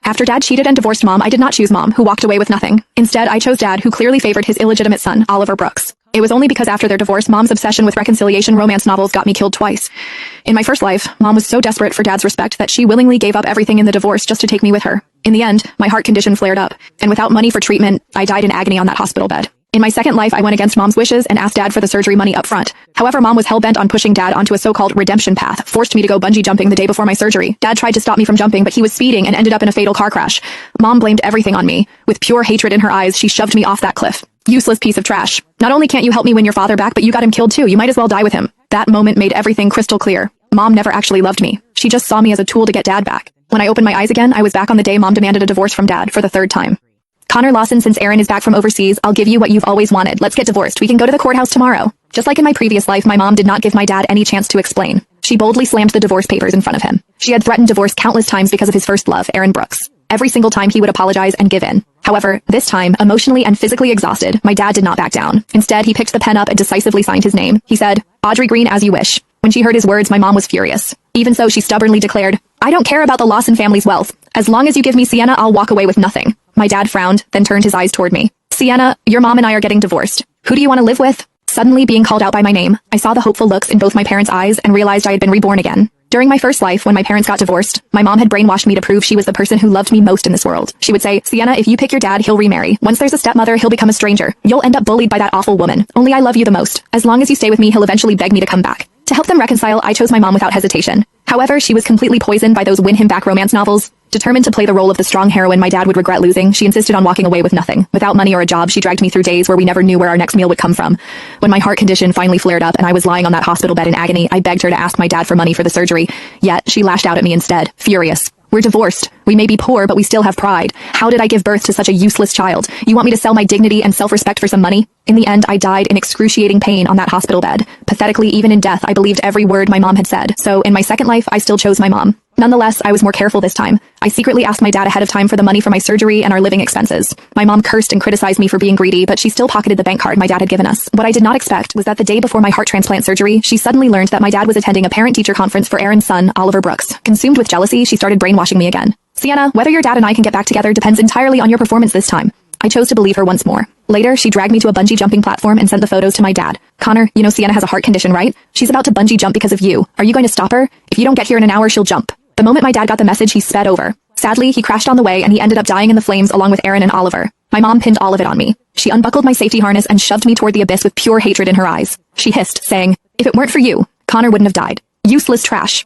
After Dad cheated and divorced Mom, I did not choose Mom, who walked away with nothing. Instead, I chose Dad, who clearly favored his illegitimate son, Oliver Brooks. It was only because after their divorce, Mom's obsession with reconciliation romance novels got me killed twice. In my first life, Mom was so desperate for Dad's respect that she willingly gave up everything in the divorce just to take me with her. In the end, my heart condition flared up, and without money for treatment, I died in agony on that hospital bed. In my second life, I went against Mom's wishes and asked Dad for the surgery money up front. However, Mom was hell-bent on pushing Dad onto a so-called redemption path, forced me to go bungee jumping the day before my surgery. Dad tried to stop me from jumping, but he was speeding and ended up in a fatal car crash. Mom blamed everything on me. With pure hatred in her eyes, she shoved me off that cliff. Useless piece of trash. Not only can't you help me win your father back, but you got him killed too. You might as well die with him. That moment made everything crystal clear. Mom never actually loved me. She just saw me as a tool to get Dad back. When I opened my eyes again, I was back on the day Mom demanded a divorce from Dad for the third time. Connor Lawson, since Aaron is back from overseas, I'll give you what you've always wanted. Let's get divorced. We can go to the courthouse tomorrow. Just like in my previous life, my mom did not give my dad any chance to explain. She boldly slammed the divorce papers in front of him. She had threatened divorce countless times because of his first love, Aaron Brooks. Every single time he would apologize and give in. However, this time, emotionally and physically exhausted, my dad did not back down. Instead, he picked the pen up and decisively signed his name. He said, "Audrey Green, as you wish." When she heard his words, my mom was furious. Even so, she stubbornly declared, "I don't care about the Lawson family's wealth. As long as you give me Sienna, I'll walk away with nothing." My dad frowned, then turned his eyes toward me. "Sienna, your mom and I are getting divorced. Who do you want to live with?" Suddenly being called out by my name, I saw the hopeful looks in both my parents' eyes and realized I had been reborn again. During my first life, when my parents got divorced, my mom had brainwashed me to prove she was the person who loved me most in this world. She would say, "Sienna, if you pick your dad, he'll remarry. Once there's a stepmother, he'll become a stranger. You'll end up bullied by that awful woman. Only I love you the most. As long as you stay with me, he'll eventually beg me to come back." To help them reconcile, I chose my mom without hesitation. However, she was completely poisoned by those win-him-back romance novels. Determined to play the role of the strong heroine my dad would regret losing, she insisted on walking away with nothing. Without money or a job, she dragged me through days where we never knew where our next meal would come from. When my heart condition finally flared up and I was lying on that hospital bed in agony, I begged her to ask my dad for money for the surgery. Yet, she lashed out at me instead, furious. "We're divorced. We may be poor, but we still have pride. How did I give birth to such a useless child? You want me to sell my dignity and self-respect for some money?" In the end, I died in excruciating pain on that hospital bed. Pathetically, even in death, I believed every word my mom had said. So, in my second life, I still chose my mom. Nonetheless, I was more careful this time. I secretly asked my dad ahead of time for the money for my surgery and our living expenses. My mom cursed and criticized me for being greedy, but she still pocketed the bank card my dad had given us. What I did not expect was that the day before my heart transplant surgery, she suddenly learned that my dad was attending a parent-teacher conference for Aaron's son, Oliver Brooks. Consumed with jealousy, she started brainwashing me again. "Sienna, whether your dad and I can get back together depends entirely on your performance this time." I chose to believe her once more. Later, she dragged me to a bungee jumping platform and sent the photos to my dad. "Connor, you know Sienna has a heart condition, right? She's about to bungee jump because of you. Are you going to stop her? If you don't get here in an hour, she'll jump." The moment my dad got the message, he sped over. Sadly, he crashed on the way and he ended up dying in the flames along with Aaron and Oliver. My mom pinned all of it on me. She unbuckled my safety harness and shoved me toward the abyss with pure hatred in her eyes. She hissed, saying, "If it weren't for you, Connor wouldn't have died. Useless trash."